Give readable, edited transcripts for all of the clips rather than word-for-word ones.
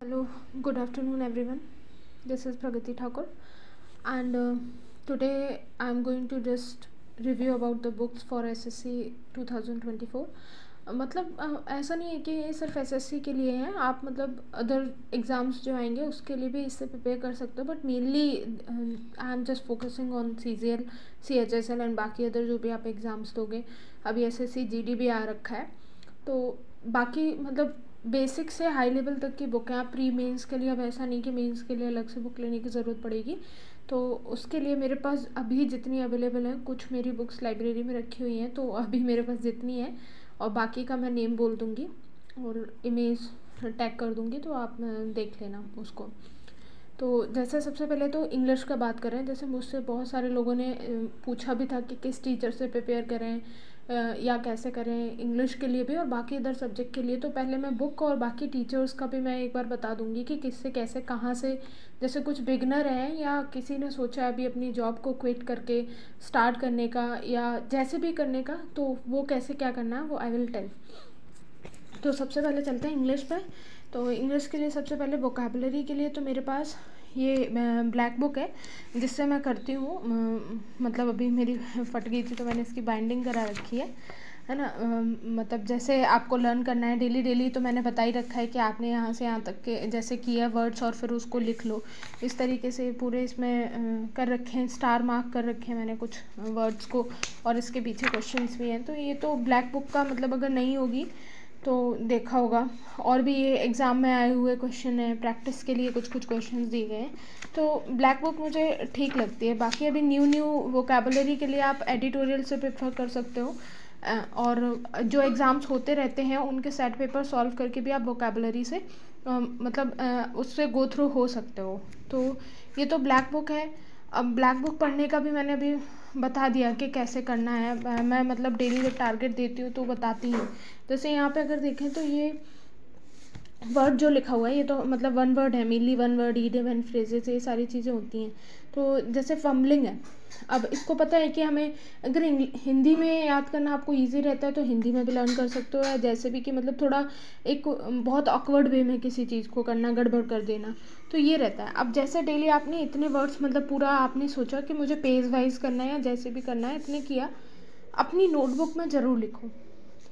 Hello, good afternoon everyone. This is Pragati Thakur and today I am going to just review about the books for SSC 2024. मतलब ऐसा नहीं है कि ये सिर्फ SSC के लिए है, आप मतलब अदर एग्ज़ाम्स जो आएंगे उसके लिए भी इससे प्रिपेयर कर सकते हो, but mainly I am just focusing on CGL, CHSL and बाकी अदर जो भी आप एग्ज़ाम्स दोगे. अभी SSC GD भी आ रखा है, तो बाकी मतलब बेसिक से हाई लेवल तक की बुक है. आप प्री मेंस के लिए, अब ऐसा नहीं कि मेंस के लिए अलग से बुक लेने की ज़रूरत पड़ेगी, तो उसके लिए मेरे पास अभी जितनी अवेलेबल है, कुछ मेरी बुक्स लाइब्रेरी में रखी हुई हैं, तो अभी मेरे पास जितनी है, और बाकी का मैं नेम बोल दूँगी और इमेज टैग कर दूँगी, तो आप देख लेना उसको. तो जैसे सबसे पहले तो इंग्लिश का बात करें, जैसे मुझसे बहुत सारे लोगों ने पूछा भी था कि किस टीचर से प्रिपेयर करें या कैसे करें इंग्लिश के लिए भी और बाकी अदर सब्जेक्ट के लिए. तो पहले मैं बुक और बाकी टीचर्स का भी मैं एक बार बता दूंगी कि किससे कैसे कहाँ से, जैसे कुछ बिगनर हैं या किसी ने सोचा है अभी अपनी जॉब को क्विट करके स्टार्ट करने का या जैसे भी करने का, तो वो कैसे क्या करना है वो आई विल टेल. तो सबसे पहले चलते हैं इंग्लिश पे. तो इंग्लिश के लिए सबसे पहले वोकैबुलरी के लिए तो मेरे पास ये ब्लैक बुक है जिससे मैं करती हूँ. मतलब अभी मेरी फट गई थी तो मैंने इसकी बाइंडिंग करा रखी है ना. मतलब जैसे आपको लर्न करना है डेली डेली, तो मैंने बता ही रखा है कि आपने यहाँ से यहाँ तक के जैसे किया वर्ड्स और फिर उसको लिख लो. इस तरीके से पूरे इसमें कर रखे हैं, स्टार मार्क कर रखे हैं मैंने कुछ वर्ड्स को, और इसके पीछे क्वेश्चंस भी हैं. तो ये तो ब्लैक बुक का मतलब अगर नहीं होगी तो देखा होगा, और भी ये एग्ज़ाम में आए हुए क्वेश्चन है, प्रैक्टिस के लिए कुछ कुछ क्वेश्चंस दिए गए हैं, तो ब्लैक बुक मुझे ठीक लगती है. बाकी अभी न्यू वोकैबुलरी के लिए आप एडिटोरियल से प्रेफर कर सकते हो, और जो एग्ज़ाम्स होते रहते हैं उनके सेट पेपर सॉल्व करके भी आप वोकैबुलरी से मतलब उससे गो थ्रू हो सकते हो. तो ये तो ब्लैक बुक है. अब ब्लैक बुक पढ़ने का भी मैंने अभी बता दिया कि कैसे करना है. मैं मतलब डेली जब टारगेट देती हूँ तो बताती हूँ. जैसे यहाँ पे अगर देखें तो ये वर्ड जो लिखा हुआ है ये तो मतलब वन वर्ड है, mainly one word, idiom and phrases, ये सारी चीज़ें होती हैं. तो जैसे फम्बलिंग है, अब इसको पता है कि हमें अगर हिंदी में याद करना आपको इजी रहता है तो हिंदी में भी लर्न कर सकते हो, या जैसे भी कि मतलब थोड़ा एक बहुत ऑकवर्ड वे में किसी चीज़ को करना, गड़बड़ कर देना, तो ये रहता है. अब जैसे डेली आपने इतने वर्ड्स मतलब पूरा आपने सोचा कि मुझे पेज वाइज करना है या जैसे भी करना है, इतने किया, अपनी नोटबुक में ज़रूर लिखो,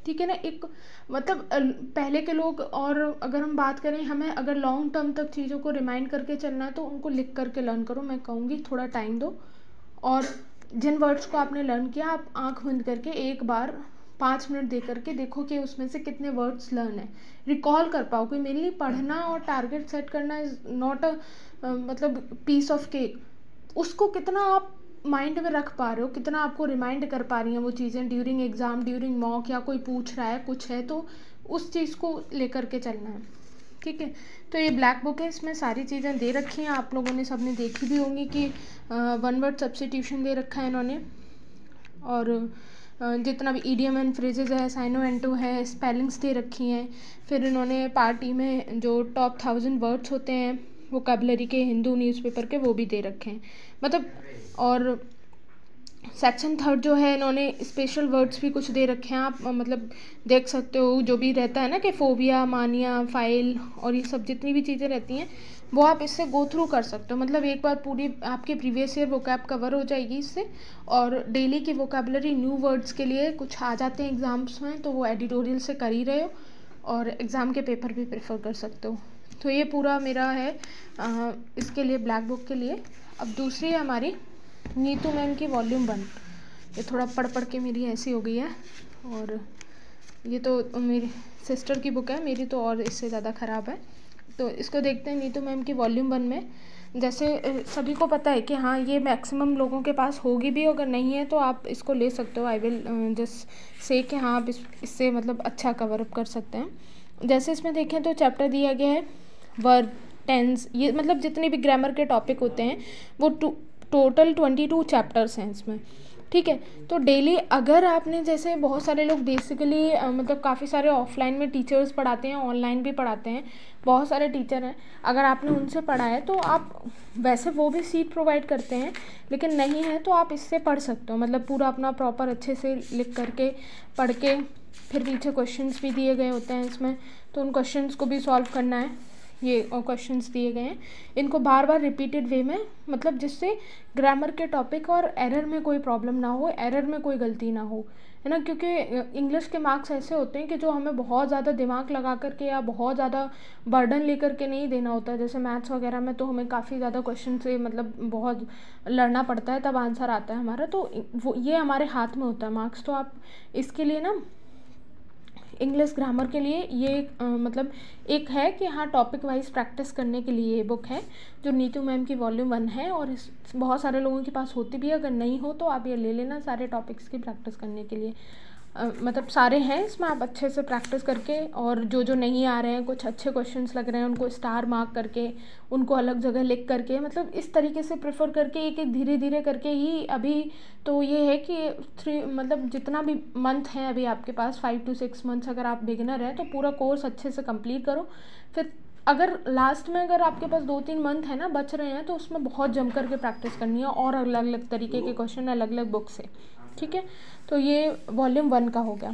ठीक है ना. एक मतलब पहले के लोग, और अगर हम बात करें हमें अगर लॉन्ग टर्म तक चीज़ों को रिमाइंड करके चलना है तो उनको लिख करके लर्न करो. मैं कहूँगी थोड़ा टाइम दो, और जिन वर्ड्स को आपने लर्न किया आप आंख बंद करके एक बार 5 मिनट दे करके देखो कि उसमें से कितने वर्ड्स लर्न है, रिकॉल कर पाओ. कोई मेनली पढ़ना और टारगेट सेट करना इज़ नॉट अ मतलब पीस ऑफ केक. उसको कितना आप माइंड में रख पा रहे हो, कितना आपको रिमाइंड कर पा रही हैं वो चीज़ें ड्यूरिंग एग्ज़ाम, ड्यूरिंग मॉक, या कोई पूछ रहा है कुछ है तो उस चीज़ को लेकर के चलना है, ठीक है. तो ये ब्लैक बुक है, इसमें सारी चीज़ें दे रखी हैं. आप लोगों ने सबने देखी भी होंगी कि वन वर्ड सब्स्टिट्यूशन दे रखा है इन्होंने, और जितना भी ईडियम एंड फ्रेजेस है, साइनो एंटो है, स्पेलिंग्स दे रखी हैं. फिर इन्होंने पार्ट ई में जो टॉप 1000 वर्ड्स होते हैं वोकैबुलरी के हिंदू न्यूज़पेपर के, वो भी दे रखे हैं मतलब. और सेक्शन 3 जो है इन्होंने स्पेशल वर्ड्स भी कुछ दे रखे हैं. आप मतलब देख सकते हो, जो भी रहता है ना कि फोबिया, मानिया, फाइल और ये सब जितनी भी चीज़ें रहती हैं वो आप इससे गो थ्रू कर सकते हो. मतलब एक बार पूरी आपके प्रीवियस ईयर वोकैब कवर हो जाएगी इससे, और डेली की वोकैबुलरी न्यू वर्ड्स के लिए कुछ आ जाते हैं एग्ज़ाम्स में तो वो एडिटोरियल से कर ही रहे हो, और एग्ज़ाम के पेपर भी प्रेफर कर सकते हो. तो ये पूरा मेरा है इसके लिए, ब्लैक बुक के लिए. अब दूसरी है हमारी नीतू मैम की वॉल्यूम 1. ये थोड़ा पढ़ पढ़ के मेरी ऐसी हो गई है, और ये तो मेरी सिस्टर की बुक है, मेरी तो और इससे ज़्यादा ख़राब है. तो इसको देखते हैं नीतू मैम की वॉल्यूम 1 में. जैसे सभी को पता है कि हाँ ये मैक्सिमम लोगों के पास होगी भी, अगर नहीं है तो आप इसको ले सकते हो. आई विल जस्ट से कि हाँ आप इससे मतलब अच्छा कवर अप कर सकते हैं. जैसे इसमें देखें तो चैप्टर दिया गया है वर्ब, टेंस, ये मतलब जितने भी ग्रामर के टॉपिक होते हैं वो टोटल 22 चैप्टर्स हैं इसमें, ठीक है. तो डेली अगर आपने, जैसे बहुत सारे लोग बेसिकली मतलब काफ़ी सारे ऑफलाइन में टीचर्स पढ़ाते हैं, ऑनलाइन भी पढ़ाते हैं, बहुत सारे टीचर हैं, अगर आपने उनसे पढ़ा है तो आप वैसे वो भी सीट प्रोवाइड करते हैं, लेकिन नहीं है तो आप इससे पढ़ सकते हो. मतलब पूरा अपना प्रॉपर अच्छे से लिख करके पढ़ के, फिर पीछे क्वेश्चंस भी दिए गए होते हैं इसमें, तो उन क्वेश्चंस को भी सॉल्व करना है. ये क्वेश्चंस दिए गए हैं, इनको बार बार रिपीटेड वे में, मतलब जिससे ग्रामर के टॉपिक और एरर में कोई प्रॉब्लम ना हो, एरर में कोई गलती ना हो, है ना। क्योंकि इंग्लिश के मार्क्स ऐसे होते हैं कि जो हमें बहुत ज़्यादा दिमाग लगा करके या बहुत ज़्यादा बर्डन लेकर के नहीं देना होता है। जैसे मैथ्स वगैरह में तो हमें काफ़ी ज़्यादा क्वेश्चन से मतलब बहुत लड़ना पड़ता है, तब आंसर आता है हमारा, तो वो ये हमारे हाथ में होता है मार्क्स। तो आप इसके लिए ना इंग्लिश ग्रामर के लिए ये मतलब एक है कि हाँ, टॉपिक वाइज प्रैक्टिस करने के लिए ये बुक है, जो नीतू मैम की वॉल्यूम 1 है। और इस बहुत सारे लोगों के पास होती भी है, अगर नहीं हो तो आप ये ले लेना सारे टॉपिक्स की प्रैक्टिस करने के लिए। मतलब सारे हैं इसमें, आप अच्छे से प्रैक्टिस करके, और जो जो नहीं आ रहे हैं, कुछ अच्छे क्वेश्चंस लग रहे हैं, उनको स्टार मार्क करके, उनको अलग जगह लिख करके, मतलब इस तरीके से प्रेफर करके एक एक धीरे धीरे करके ही। अभी तो ये है कि 3 मतलब जितना भी मंथ है अभी आपके पास, 5 to 6 मंथ्स, अगर आप बिगिनर हैं तो पूरा कोर्स अच्छे से कंप्लीट करो। फिर अगर लास्ट में अगर आपके पास 2-3 मंथ है ना बच रहे हैं, तो उसमें बहुत जम करके प्रैक्टिस करनी है, और अलग अलग तरीके के क्वेश्चन अलग अलग बुक से, ठीक है। तो ये वॉल्यूम 1 का हो गया।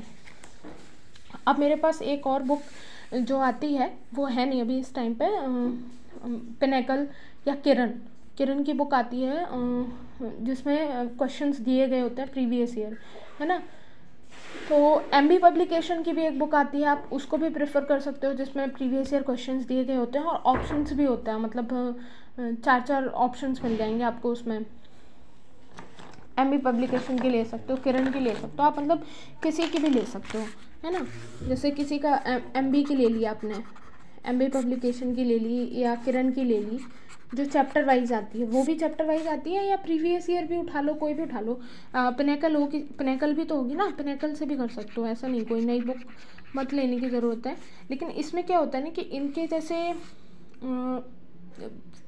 अब मेरे पास एक और बुक जो आती है, वो है नहीं अभी इस टाइम पे, पिनेकल या किरण की बुक आती है, जिसमें क्वेश्चंस दिए गए होते हैं प्रीवियस ईयर, है ना। तो एमबी पब्लिकेशन की भी एक बुक आती है, आप उसको भी प्रेफर कर सकते हो, जिसमें प्रीवियस ईयर क्वेश्चंस दिए गए होते हैं और ऑप्शंस भी होता है, मतलब 4-4 ऑप्शंस मिल जाएंगे आपको उसमें। एमबी पब्लिकेशन की ले सकते हो, किरण की ले सकते हो आप, मतलब किसी की भी ले सकते हो, है ना। जैसे किसी का एमबी की ले लिया आपने, एमबी पब्लिकेशन की ले ली, या किरण की ले ली, जो चैप्टर वाइज आती है वो भी चैप्टर वाइज आती है, या प्रीवियस ईयर भी उठा लो, कोई भी उठा लो। पिनेकल होगी, पिनेकल भी तो होगी ना, पिनेकल से भी कर सकते हो, ऐसा नहीं कोई नई बुक मत लेने की ज़रूरत है। लेकिन इसमें क्या होता है ना कि इनके जैसे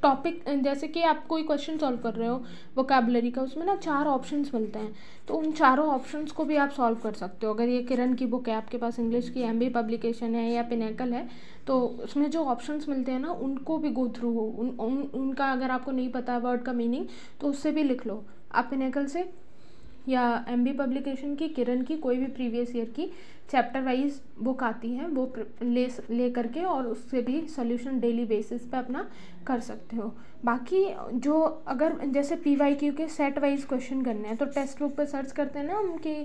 टॉपिक, जैसे कि आप कोई क्वेश्चन सॉल्व कर रहे हो वोकैबुलरी का, उसमें ना 4 ऑप्शंस मिलते हैं, तो उन चारों ऑप्शंस को भी आप सॉल्व कर सकते हो। अगर ये किरण की बुक है आपके पास, इंग्लिश की, एमबी पब्लिकेशन है या पिनेकल है, तो उसमें जो ऑप्शंस मिलते हैं ना, उनको भी गो थ्रू हो, उनका अगर आपको नहीं पता वर्ड का मीनिंग, तो उससे भी लिख लो आप पिनेकल से, या एमबी पब्लिकेशन की, किरण की, कोई भी प्रीवियस ईयर की चैप्टर वाइज बुक आती है, वो ले करके, और उससे भी सोल्यूशन डेली बेसिस पे अपना कर सकते हो। बाकी जो अगर जैसे पीवाईक्यू के सेट वाइज क्वेश्चन करने हैं, तो टेक्स्ट बुक पे सर्च करते हैं ना उनकी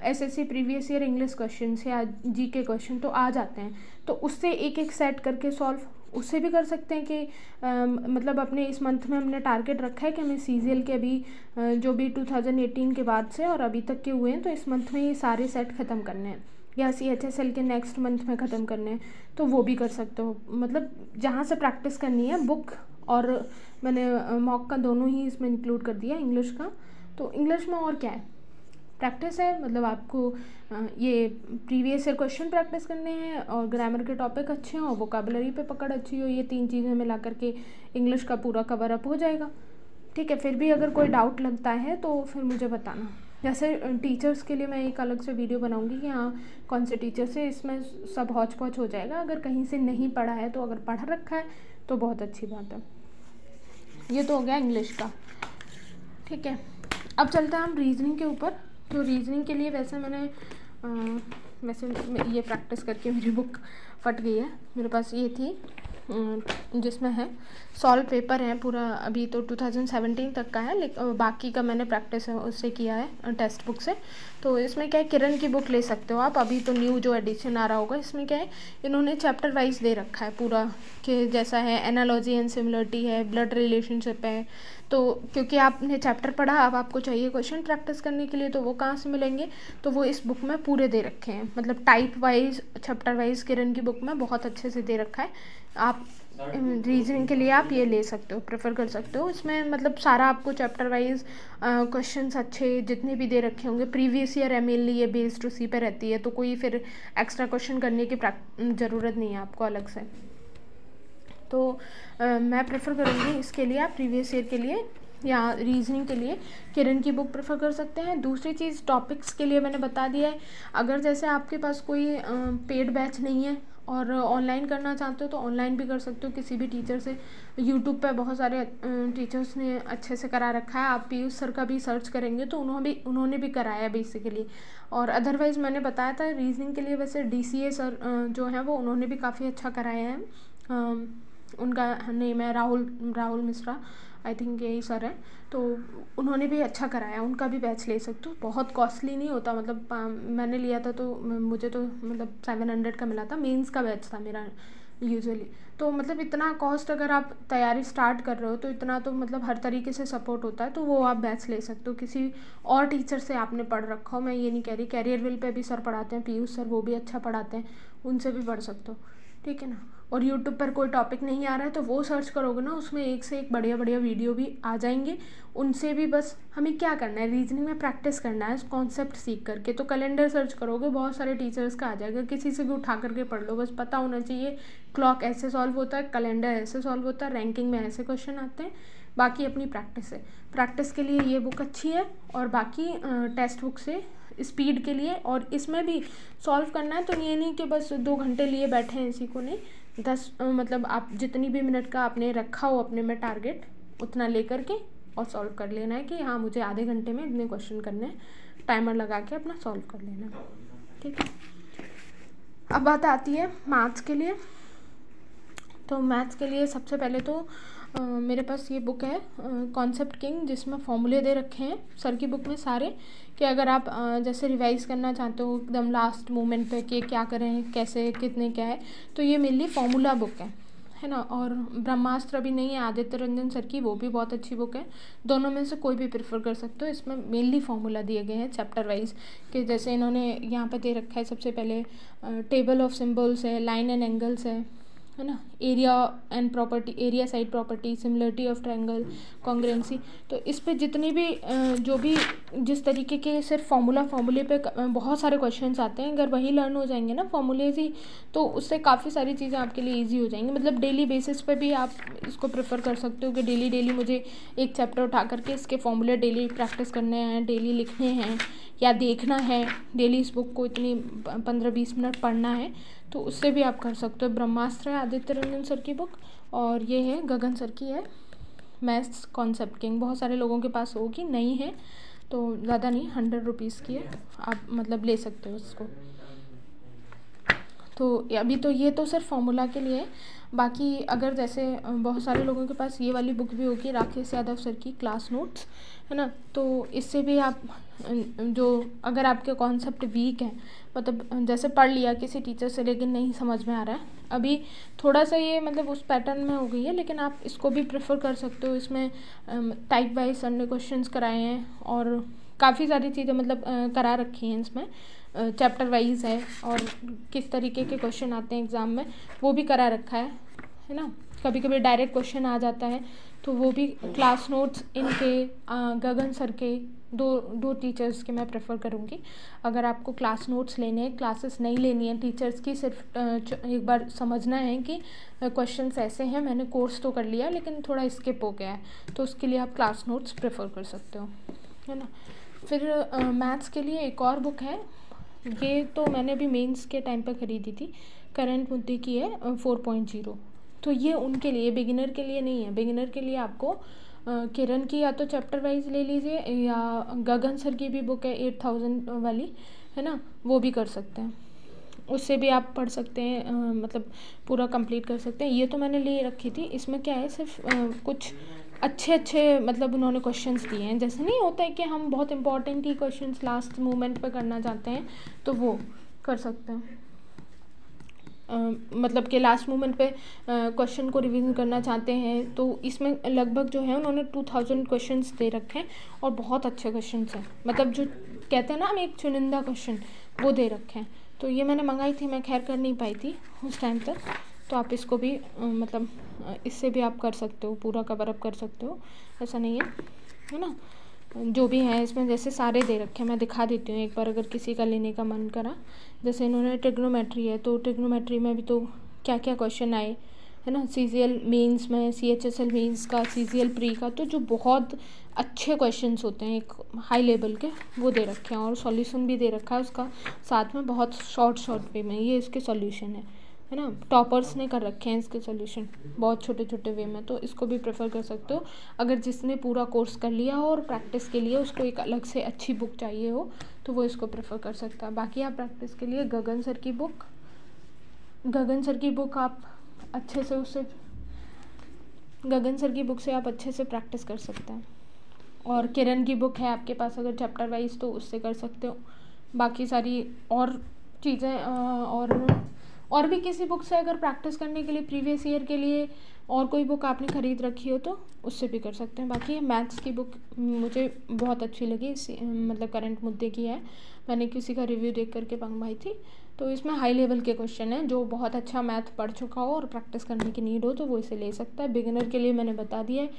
SSC previous year English question या जीके क्वेश्चन, तो आ जाते हैं, तो उससे एक एक सेट करके सॉल्व उससे भी कर सकते हैं कि मतलब अपने इस मंथ में हमने टारगेट रखा है कि हमें सीजीएल के अभी जो भी 2018 के बाद से और अभी तक के हुए हैं, तो इस मंथ में ये सारे सेट ख़त्म करने हैं, या सीएचएसएल के नेक्स्ट मंथ में ख़त्म करने हैं, तो वो भी कर सकते हो। मतलब जहाँ से प्रैक्टिस करनी है, बुक और मैंने मॉक का दोनों ही इसमें इंक्लूड कर दिया, इंग्लिश का। तो इंग्लिश में और क्या है, प्रैक्टिस है, मतलब आपको ये प्रीवियस ईयर क्वेश्चन प्रैक्टिस करने हैं, और ग्रामर के टॉपिक अच्छे हों, वोकैबुलरी पे पकड़ अच्छी हो, ये 3 चीज़ें मिला करके इंग्लिश का पूरा कवर अप हो जाएगा, ठीक है। फिर भी अगर कोई डाउट लगता है तो फिर मुझे बताना। जैसे टीचर्स के लिए मैं एक अलग से वीडियो बनाऊंगी कि हाँ कौन से टीचर से, इसमें सब हौच पौच हो जाएगा। अगर कहीं से नहीं पढ़ा है, तो अगर पढ़ रखा है तो बहुत अच्छी बात है। ये तो हो गया इंग्लिश का, ठीक है। अब चलते हैं हम रीजनिंग के ऊपर। तो रीजनिंग के लिए वैसे मैंने वैसे ये प्रैक्टिस करके मेरी बुक फट गई है, मेरे पास ये थी जिसमें है सॉल्व पेपर है पूरा, अभी तो 2017 तक का है, लेकिन बाकी का मैंने प्रैक्टिस उससे किया है टेक्स्ट बुक से। तो इसमें क्या है, किरण की बुक ले सकते हो आप, अभी तो न्यू जो एडिशन आ रहा होगा, इसमें क्या है, इन्होंने चैप्टर वाइज दे रखा है पूरा, कि जैसा है एनालॉजी एंड सिमिलरिटी है, ब्लड रिलेशनशिप है। तो क्योंकि आपने चैप्टर पढ़ा, अब आपको चाहिए क्वेश्चन प्रैक्टिस करने के लिए, तो वो कहाँ से मिलेंगे, तो वो इस बुक में पूरे दे रखे हैं, मतलब टाइप वाइज, चैप्टर वाइज किरण की बुक में बहुत अच्छे से दे रखा है। आप रीजनिंग के लिए आप ये ले सकते हो, प्रेफर कर सकते हो। इसमें मतलब सारा आपको चैप्टर वाइज क्वेश्चंस अच्छे जितने भी दे रखे होंगे, प्रीवियस ईयर है मेनली, ये बेस्ड उसी पे रहती है, तो कोई फिर एक्स्ट्रा क्वेश्चन करने की ज़रूरत नहीं है आपको अलग से। तो मैं प्रेफर करूँगी इसके लिए, आप प्रीवियस ईयर के लिए या रीजनिंग के लिए किरण की बुक प्रेफर कर सकते हैं। दूसरी चीज़ टॉपिक्स के लिए मैंने बता दिया है, अगर जैसे आपके पास कोई पेड बैच नहीं है और ऑनलाइन करना चाहते हो, तो ऑनलाइन भी कर सकते हो किसी भी टीचर से। यूट्यूब पे बहुत सारे टीचर्स ने अच्छे से करा रखा है, आप पीयूष सर का भी सर्च करेंगे तो उन्होंने भी कराया बेसिकली। और अदरवाइज़ मैंने बताया था रीजनिंग के लिए वैसे DCA सर जो है वो उन्होंने भी काफ़ी अच्छा कराया है। उनका नेम है राहुल मिश्रा, आई थिंक यही सर है। तो उन्होंने भी अच्छा कराया, उनका भी बैच ले सकते हो, बहुत कॉस्टली नहीं होता। मतलब मैंने लिया था तो मुझे तो मतलब 700 का मिला था, मेंस का बैच था मेरा यूजुअली। तो मतलब इतना कॉस्ट, अगर आप तैयारी स्टार्ट कर रहे हो तो इतना तो मतलब हर तरीके से सपोर्ट होता है, तो वो आप बैच ले सकते हो। किसी और टीचर से आपने पढ़ रखा हो, मैं ये नहीं कह रही, कैरियरविल पे भी सर पढ़ाते हैं, पीयूष सर, वो भी अच्छा पढ़ाते हैं, उनसे भी पढ़ सकते हो, ठीक है ना। और यूट्यूब पर कोई टॉपिक नहीं आ रहा है तो वो सर्च करोगे ना, उसमें एक से एक बढ़िया बढ़िया वीडियो भी आ जाएंगे, उनसे भी बस हमें क्या करना है, रीजनिंग में प्रैक्टिस करना है कॉन्सेप्ट सीख करके। तो कैलेंडर सर्च करोगे, बहुत सारे टीचर्स का आ जाएगा, किसी से भी उठा करके पढ़ लो, बस पता होना चाहिए क्लॉक ऐसे सॉल्व होता है, कैलेंडर ऐसे सॉल्व होता है, रैंकिंग में ऐसे क्वेश्चन आते हैं। बाकी अपनी प्रैक्टिस है, प्रैक्टिस के लिए ये बुक अच्छी है, और बाकी टेक्स्ट बुक से स्पीड के लिए। और इसमें भी सॉल्व करना है तो ये नहीं कि बस 2 घंटे लिए बैठे हैं, इसी को नहीं, 10 मतलब आप जितनी भी मिनट का आपने रखा हो अपने में टारगेट, उतना लेकर के और सॉल्व कर लेना है कि हाँ मुझे आधे घंटे में इतने क्वेश्चन करने हैं, टाइमर लगा के अपना सॉल्व कर लेना है, ठीक है। अब बात आती है मैथ्स के लिए। तो मैथ्स के लिए सबसे पहले तो मेरे पास ये बुक है कॉन्सेप्ट किंग, जिसमें फॉर्मूले दे रखे हैं सर की बुक में सारे, कि अगर आप जैसे रिवाइज करना चाहते हो एकदम लास्ट मोमेंट पे कि क्या करें, कैसे, कितने, क्या है, तो ये मेनली फॉर्मूला बुक है ना। और ब्रह्मास्त्र अभी नहीं है आदित्य रंजन सर की, वो भी बहुत अच्छी बुक है, दोनों में से कोई भी प्रेफर कर सकते हो। इसमें मेनली फॉर्मूला दिए गए हैं चैप्टर वाइज, कि जैसे इन्होंने यहाँ पे दे रखा है सबसे पहले टेबल ऑफ सिम्बल्स है, लाइन एंड एंगल्स है ना, area and property, area side property, similarity of triangle, congruency. तो इस पे जितने भी जो भी जिस तरीके के सिर्फ फॉर्मूले पे बहुत सारे क्वेश्चंस आते हैं, अगर वही लर्न हो जाएंगे ना फॉर्मूलेज ही, तो उससे काफ़ी सारी चीज़ें आपके लिए इजी हो जाएंगी। मतलब डेली बेसिस पे भी आप इसको प्रेफर कर सकते हो कि डेली मुझे एक चैप्टर उठा करके इसके फॉर्मूले डेली प्रैक्टिस करने हैं, डेली लिखने हैं या देखना है, डेली इस बुक को इतनी 15-20 मिनट पढ़ना है, तो उससे भी आप कर सकते हो। ब्रह्मास्त्र है आदित्य रंजन सर की बुक, और ये है गगन सर की है मैथ्स कॉन्सेप्ट किंग। बहुत सारे लोगों के पास होगी, नहीं है तो ज़्यादा नहीं, 100 रुपीज़ की है, आप मतलब ले सकते हो उसको। तो अभी तो ये तो सिर्फ फॉर्मूला के लिए है। बाकी अगर जैसे बहुत सारे लोगों के पास ये वाली बुक भी होगी राकेश यादव सर की क्लास नोट्स, है ना, तो इससे भी आप जो अगर आपके कॉन्सेप्ट वीक हैं, मतलब जैसे पढ़ लिया किसी टीचर से लेकिन नहीं समझ में आ रहा है, अभी थोड़ा सा ये मतलब उस पैटर्न में हो गई है, लेकिन आप इसको भी प्रेफर कर सकते हो। इसमें टाइप वाइज सर ने क्वेश्चंस कराए हैं और काफ़ी सारी चीज़ें मतलब करा रखी हैं इसमें, चैप्टर वाइज है, और किस तरीके के क्वेश्चन आते हैं एग्ज़ाम में वो भी करा रखा है ना। कभी कभी डायरेक्ट क्वेश्चन आ जाता है, तो वो भी क्लास नोट्स इनके गगन सर के दो टीचर्स के मैं प्रेफर करूँगी। अगर आपको क्लास नोट्स लेने हैं, क्लासेस नहीं लेनी है टीचर्स की, सिर्फ एक बार समझना है कि क्वेश्चंस ऐसे हैं, मैंने कोर्स तो कर लिया लेकिन थोड़ा स्किप हो गया है, तो उसके लिए आप क्लास नोट्स प्रेफर कर सकते हो, है ना। फिर मैथ्स के लिए एक और बुक है, ये तो मैंने अभी मेंस के टाइम पर ख़रीदी थी, करंट मुद्दे की है 4.0। तो ये उनके लिए, बिगिनर के लिए नहीं है। बिगिनर के लिए आपको किरण की या तो चैप्टर वाइज ले लीजिए, या गगन सर की भी बुक है 8000 वाली, है ना, वो भी कर सकते हैं, उससे भी आप पढ़ सकते हैं, मतलब पूरा कंप्लीट कर सकते हैं। ये तो मैंने ले रखी थी, इसमें क्या है सिर्फ कुछ अच्छे मतलब उन्होंने क्वेश्चंस दिए हैं, जैसे नहीं होता है कि हम बहुत इंपॉर्टेंट ही क्वेश्चंस लास्ट मोमेंट पे करना चाहते हैं तो वो कर सकते हैं। मतलब कि लास्ट मोमेंट पे क्वेश्चन को रिवीजन करना चाहते हैं, तो इसमें लगभग जो है उन्होंने 2000 क्वेश्चंस दे रखे हैं, और बहुत अच्छे क्वेश्चंस हैं, मतलब जो कहते हैं ना हम एक चुनिंदा क्वेश्चन, वो दे रखे हैं। तो ये मैंने मंगाई थी, मैं खैर कर नहीं पाई थी उस टाइम तक, तो आप इसको भी मतलब इससे भी आप कर सकते हो, पूरा कवर अप कर सकते हो, ऐसा नहीं है ना। जो भी है इसमें जैसे सारे दे रखे हैं, मैं दिखा देती हूँ एक बार अगर किसी का लेने का मन करा। जैसे इन्होंने ट्रिग्नोमेट्री है, तो ट्रिग्नोमेट्री में भी तो क्या क्या क्वेश्चन आए, है ना, CGL मेंस में, CHSL मेंस का, CGL प्री का, तो जो बहुत अच्छे क्वेश्चंस होते हैं एक हाई लेवल के, वो दे रखे हैं, और सॉल्यूशन भी दे रखा है उसका साथ में, बहुत शॉर्ट वे में ये इसके सॉल्यूशन है ना। टॉपर्स ने कर रखे हैं इसके सॉल्यूशन बहुत छोटे वे में, तो इसको भी प्रेफर कर सकते हो। अगर जिसने पूरा कोर्स कर लिया हो और प्रैक्टिस के लिए उसको एक अलग से अच्छी बुक चाहिए हो, तो वो इसको प्रेफर कर सकता है। बाकी आप प्रैक्टिस के लिए गगन सर की बुक आप अच्छे से उससे गगन सर की बुक से आप अच्छे से प्रैक्टिस कर सकते हैं। और किरण की बुक है आपके पास अगर चैप्टर वाइज तो उससे कर सकते हो। बाकी सारी और चीज़ें और भी किसी बुक से अगर प्रैक्टिस करने के लिए प्रीवियस ईयर के लिए और कोई बुक आपने ख़रीद रखी हो तो उससे भी कर सकते हैं। बाकी मैथ्स की बुक मुझे बहुत अच्छी लगी, मतलब करंट मुद्दे की है, मैंने किसी का रिव्यू देख करके मंगवाई थी। तो इसमें हाई लेवल के क्वेश्चन हैं, जो बहुत अच्छा मैथ पढ़ चुका हो और प्रैक्टिस करने की नीड हो तो वो इसे ले सकता है। बिगिनर के लिए मैंने बता दिया है,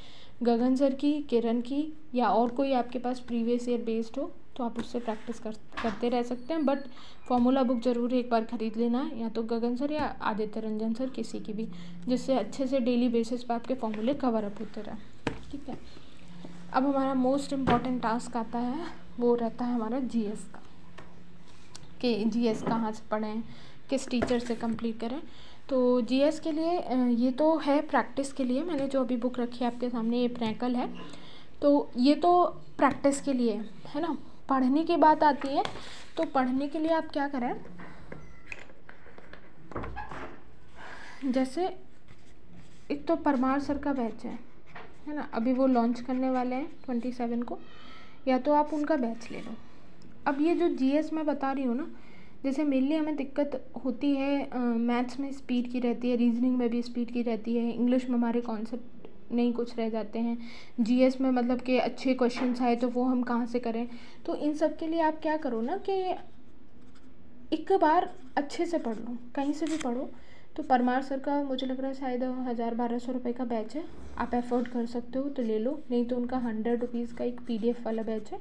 गगन सर की, किरण की या और कोई आपके पास प्रीवियस ईयर बेस्ड हो तो आप उससे प्रैक्टिस करते रह सकते हैं। बट फॉर्मूला बुक ज़रूर एक बार ख़रीद लेना है, या तो गगन सर या आदित्य रंजन सर, किसी की भी, जिससे अच्छे से डेली बेसिस पर आपके फॉर्मूले कवर अप होते रहे। ठीक है, अब हमारा मोस्ट इम्पॉर्टेंट टास्क आता है, वो रहता है हमारा जीएस का, कि जीएस कहाँ से पढ़ें, किस टीचर से कंप्लीट करें। तो जीएस के लिए ये तो है प्रैक्टिस के लिए, मैंने जो अभी बुक रखी है आपके सामने ये प्रैकल है, तो ये तो प्रैक्टिस के लिए है ना। पढ़ने की बात आती है तो पढ़ने के लिए आप क्या करें, जैसे एक तो परमार सर का बैच है ना, अभी वो लॉन्च करने वाले हैं 27 को, या तो आप उनका बैच ले लो। अब ये जो जीएस मैं बता रही हूँ ना, जैसे मेनली हमें दिक्कत होती है मैथ्स में स्पीड की रहती है, रीजनिंग में भी स्पीड की रहती है, इंग्लिश में हमारे कॉन्सेप्ट नहीं कुछ रह जाते हैं, जीएस में मतलब कि अच्छे क्वेश्चंस आए तो वो हम कहाँ से करें। तो इन सब के लिए आप क्या करो ना कि एक बार अच्छे से पढ़ लो, कहीं से भी पढ़ो। तो परमार सर का मुझे लग रहा है शायद 1000-1200 रुपये का बैच है, आप एफोर्ड कर सकते हो तो ले लो, नहीं तो उनका 100 रुपीज़ का एक PDF वाला बैच है,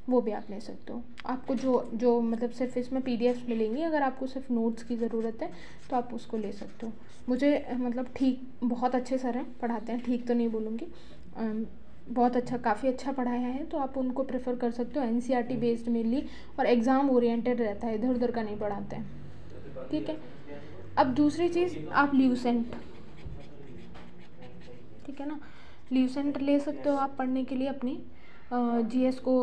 वो भी आप ले सकते हो। आपको जो मतलब सिर्फ इसमें PDFs मिलेंगी, अगर आपको सिर्फ नोट्स की ज़रूरत है तो आप उसको ले सकते हो। मुझे मतलब ठीक बहुत अच्छे सर हैं, पढ़ाते हैं, ठीक तो नहीं बोलूँगी, बहुत अच्छा, काफ़ी अच्छा पढ़ाया है, तो आप उनको प्रेफर कर सकते हो। NCERT बेस्ड मेनली और एग्ज़ाम ओरिएंटेड रहता है, इधर उधर का नहीं पढ़ाते हैं। ठीक है, अब दूसरी चीज़ आप ल्यूसेंट, ठीक है ना, ल्यूसेंट ले सकते हो आप पढ़ने के लिए अपनी जीएस को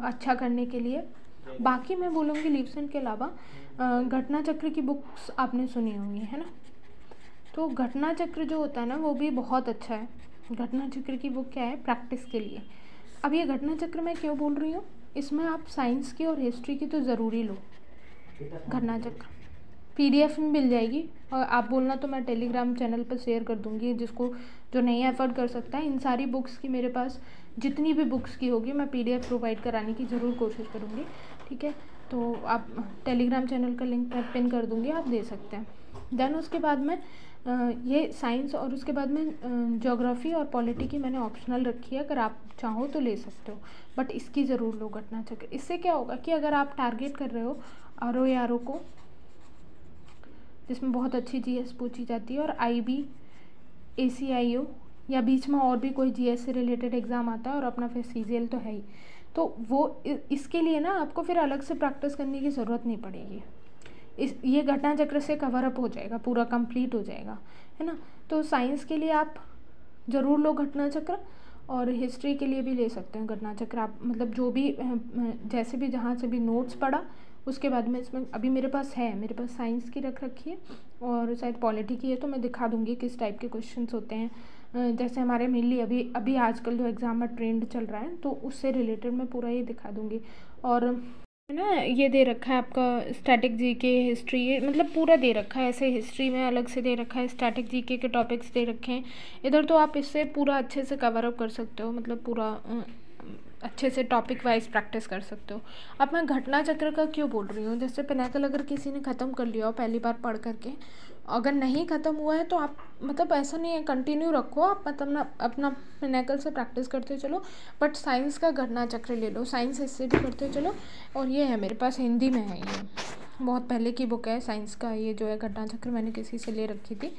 अच्छा करने के लिए। बाकी मैं बोलूँगी ल्यूसेंट के अलावा घटना चक्र की बुक्स आपने सुनी होंगी है ना, तो घटना चक्र जो होता है ना वो भी बहुत अच्छा है। घटना चक्र की बुक क्या है प्रैक्टिस के लिए। अब ये घटना चक्र मैं क्यों बोल रही हूँ, इसमें आप साइंस की और हिस्ट्री की तो ज़रूरी लो। घटना चक्र PDF में मिल जाएगी, और आप बोलना तो मैं टेलीग्राम चैनल पर शेयर कर दूँगी, जिसको जो नहीं अफोर्ड कर सकता है। इन सारी बुक्स की मेरे पास जितनी भी बुक्स की होगी मैं PDF प्रोवाइड कराने की ज़रूर कोशिश करूँगी। ठीक है, तो आप टेलीग्राम चैनल का लिंक मैं पिन कर दूँगी, आप दे सकते हैं। देन उसके बाद में ये साइंस, और उसके बाद में ज्योग्राफी और पॉलिटी की मैंने ऑप्शनल रखी है, अगर आप चाहो तो ले सकते हो, बट इसकी ज़रूर लो घटना चक्र। इससे क्या होगा कि अगर आप टारगेट कर रहे हो RO को, जिसमें बहुत अच्छी GS पूछी जाती है, और IB ACIO या बीच में और भी कोई GS से रिलेटेड एग्ज़ाम आता है, और अपना फिर CGL तो है ही, तो वो इसके लिए ना आपको फिर अलग से प्रैक्टिस करने की ज़रूरत नहीं पड़ेगी। ये घटना चक्र से कवर अप हो जाएगा, पूरा कंप्लीट हो जाएगा, है ना। तो साइंस के लिए आप ज़रूर लो घटना चक्र, और हिस्ट्री के लिए भी ले सकते हैं घटना चक्र। आप मतलब जो भी जैसे भी जहाँ से भी नोट्स पढ़ा, उसके बाद में इसमें अभी मेरे पास साइंस की रख रखी है, और शायद पॉलिटी की है, तो मैं दिखा दूँगी किस टाइप के क्वेश्चंस होते हैं। जैसे हमारे मेनली अभी आजकल जो एग्ज़ाम में ट्रेंड चल रहा है, तो उससे रिलेटेड मैं पूरा ये दिखा दूँगी। और है ना, ये दे रखा है आपका स्टैटिक GK हिस्ट्री, ये मतलब पूरा दे रखा है, ऐसे हिस्ट्री में अलग से दे रखा है, स्टैटिक GK के टॉपिक्स दे रखे हैं इधर, तो आप इससे पूरा अच्छे से कवर अप कर सकते हो, मतलब पूरा अच्छे से टॉपिक वाइज प्रैक्टिस कर सकते हो। अब मैं घटना चक्र का क्यों बोल रही हूँ, जैसे पिनाकल अगर किसी ने ख़त्म कर लिया हो पहली बार पढ़ करके, अगर नहीं ख़त्म हुआ है तो आप मतलब ऐसा नहीं है, कंटिन्यू रखो, आप मतलब अपना पिनाकल से प्रैक्टिस करते चलो, बट साइंस का घटना चक्र ले लो, साइंस इससे भी करते चलो। और ये है मेरे पास हिंदी में है, ये बहुत पहले की बुक है साइंस का, ये जो है घटना चक्र मैंने किसी से ले रखी थी,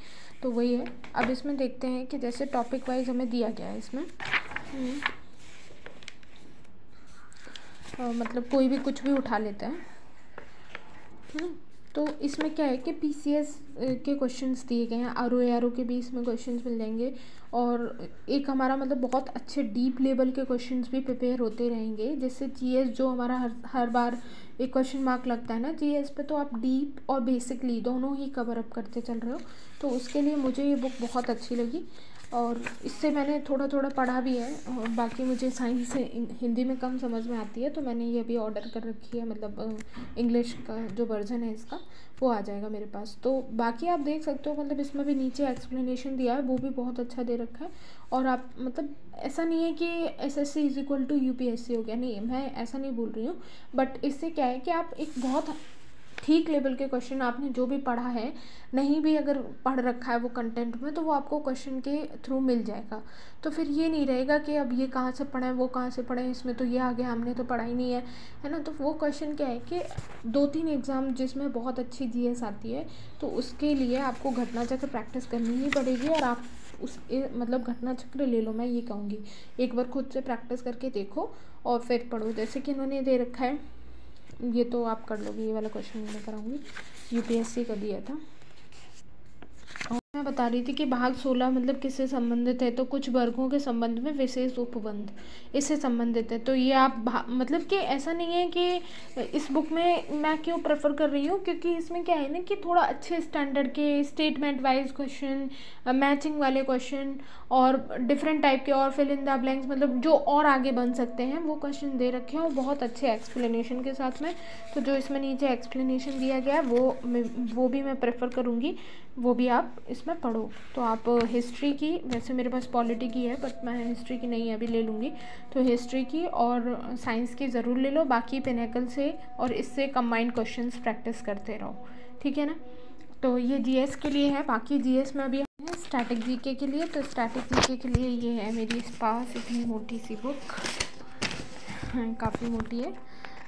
तो वही है। अब इसमें देखते हैं कि जैसे टॉपिक वाइज हमें दिया गया है इसमें, मतलब कोई भी कुछ भी उठा लेते हैं, है ना। तो इसमें क्या है कि PCS के क्वेश्चंस दिए गए हैं, RO के भी इसमें क्वेश्चंस मिल जाएंगे, और एक हमारा मतलब बहुत अच्छे डीप लेवल के क्वेश्चंस भी प्रिपेयर होते रहेंगे, जिससे GS जो हमारा हर बार एक क्वेश्चन मार्क लगता है ना GS पे, तो आप डीप और बेसिकली दोनों ही कवर अप करते चल रहे हो, तो उसके लिए मुझे ये बुक बहुत अच्छी लगी। और इससे मैंने थोड़ा थोड़ा पढ़ा भी है, और बाकी मुझे साइंस से हिंदी में कम समझ में आती है, तो मैंने ये भी ऑर्डर कर रखी है, मतलब इंग्लिश का जो वर्जन है इसका वो आ जाएगा मेरे पास। तो बाकी आप देख सकते हो, मतलब इसमें भी नीचे एक्सप्लेनेशन दिया है, वो भी बहुत अच्छा दे रखा है। और आप मतलब ऐसा नहीं है कि SSC is equal to UPSC हो गया, नहीं, मैं ऐसा नहीं बोल रही हूँ। बट इससे क्या है कि आप एक बहुत ठीक लेवल के क्वेश्चन, आपने जो भी पढ़ा है, नहीं भी अगर पढ़ रखा है वो कंटेंट में, तो वो आपको क्वेश्चन के थ्रू मिल जाएगा। तो फिर ये नहीं रहेगा कि अब ये कहाँ से पढ़ा है, वो कहाँ से पढ़ा है, इसमें तो ये आ गया, हमने तो पढ़ा ही नहीं है ना। तो वो क्वेश्चन क्या है कि 2-3 एग्ज़ाम जिसमें बहुत अच्छी GS आती है, तो उसके लिए आपको घटना चक्र प्रैक्टिस करनी ही पड़ेगी। और आप मतलब घटना चक्र ले लो, मैं ये कहूँगी एक बार खुद से प्रैक्टिस करके देखो और फिर पढ़ो। जैसे कि इन्होंने दे रखा है, ये तो आप कर लोगे, ये वाला क्वेश्चन मैं कराऊंगी, UPSC का दिया था। और मैं बता रही थी कि भाग 16 मतलब किससे संबंधित है, तो कुछ वर्गों के संबंध में विशेष उपबंध इससे संबंधित है। तो ये आप मतलब कि ऐसा नहीं है कि इस बुक में मैं क्यों प्रेफर कर रही हूँ, क्योंकि इसमें क्या है ना कि थोड़ा अच्छे स्टैंडर्ड के स्टेटमेंट वाइज क्वेश्चन, मैचिंग वाले क्वेश्चन और डिफरेंट टाइप के, और फिल इन द ब्लैंक्स, मतलब जो और आगे बन सकते हैं वो क्वेश्चन दे रखे हैं, और बहुत अच्छे एक्सप्लेनेशन के साथ में। तो जो इसमें नीचे एक्सप्लेनेशन दिया गया है वो भी मैं प्रेफर करूँगी, वो भी आप इसमें पढ़ो। तो आप हिस्ट्री की, वैसे मेरे पास पॉलिटी की है बट मैं हिस्ट्री की नहीं अभी ले लूँगी, तो हिस्ट्री की और साइंस की ज़रूर ले लो। बाकी पिनेकल से और इससे कंबाइंड क्वेश्चंस प्रैक्टिस करते रहो, ठीक है ना। तो ये GS के लिए है। बाकी GS में अभी है स्टैटिक GK के लिए। तो स्टैटिक GK के लिए ये है मेरी पास इतनी मोटी सी बुक, काफ़ी मोटी है।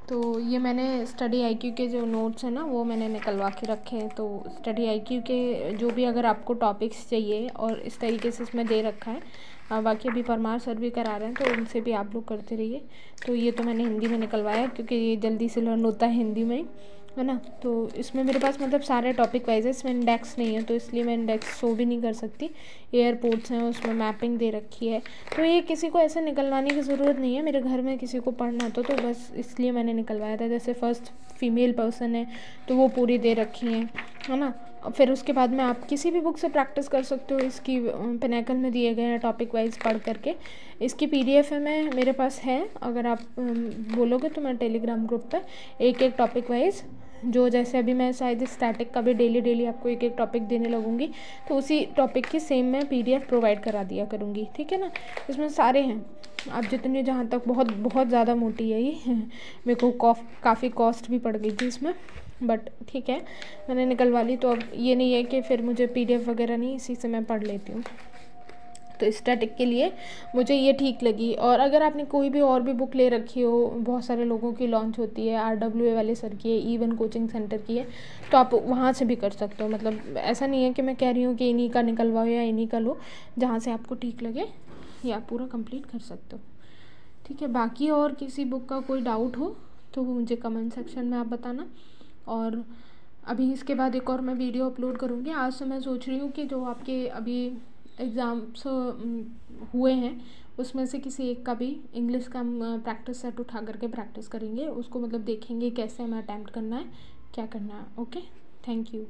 तो ये मैंने स्टडी IQ के जो नोट्स हैं ना, वो मैंने निकलवा के रखे हैं। तो स्टडी IQ के जो भी अगर आपको टॉपिक्स चाहिए, और इस तरीके से इसमें दे रखा है। बाकी अभी परमार सर भी करा रहे हैं, तो उनसे भी आप लोग करते रहिए। तो ये तो मैंने हिंदी में निकलवाया, क्योंकि ये जल्दी से लर्न होता है हिंदी में, है ना। तो इसमें मेरे पास मतलब सारे टॉपिक वाइज है, इसमें इंडेक्स नहीं है, तो इसलिए मैं इंडेक्स शो भी नहीं कर सकती। एयरपोर्ट्स हैं, उसमें मैपिंग दे रखी है। तो ये किसी को ऐसे निकलवाने की ज़रूरत नहीं है, मेरे घर में किसी को पढ़ना तो बस इसलिए मैंने निकलवाया था। जैसे फर्स्ट फीमेल पर्सन है, तो वो पूरी दे रखी है ना। फिर उसके बाद में आप किसी भी बुक से प्रैक्टिस कर सकते हो। इसकी पिनेकल में दिए गए हैं टॉपिक वाइज पढ़ करके। इसकी PDF है, मैं मेरे पास है, अगर आप बोलोगे तो मैं टेलीग्राम ग्रुप पे एक एक टॉपिक वाइज, जो जैसे अभी मैं शायद स्टैटिक का भी डेली आपको एक एक टॉपिक देने लगूंगी, तो उसी टॉपिक की सेम मैं PDF प्रोवाइड करा दिया करूँगी, ठीक है ना। इसमें सारे हैं, आप जितने, जहाँ तक बहुत ज़्यादा मोटी है ये मेरे को काफ़ी कॉस्ट भी पड़ गई थी इसमें, बट ठीक है मैंने निकलवा ली। तो अब ये नहीं है कि फिर मुझे PDF वगैरह नहीं, इसी से मैं पढ़ लेती हूँ। तो स्टैटिक के लिए मुझे ये ठीक लगी। और अगर आपने कोई भी और भी बुक ले रखी हो, बहुत सारे लोगों की लॉन्च होती है, RWA वाले सर की है, E1 कोचिंग सेंटर की है, तो आप वहाँ से भी कर सकते हो। मतलब ऐसा नहीं है कि मैं कह रही हूँ कि इन्हीं का निकलवाओ या इन्हीं का लो, जहाँ से आपको ठीक लगे ये आप पूरा कंप्लीट कर सकते हो, ठीक है। बाकी और किसी बुक का कोई डाउट हो तो वो मुझे कमेंट सेक्शन में आप बताना। और अभी इसके बाद एक और मैं वीडियो अपलोड करूँगी। आज से मैं सोच रही हूँ कि जो आपके अभी एग्ज़ाम्स हुए हैं, उसमें से किसी एक का भी इंग्लिश का प्रैक्टिस सेट उठा करके प्रैक्टिस करेंगे, उसको मतलब देखेंगे कैसे हमें अटैम्प्ट करना है, क्या करना है। Okay, thank you.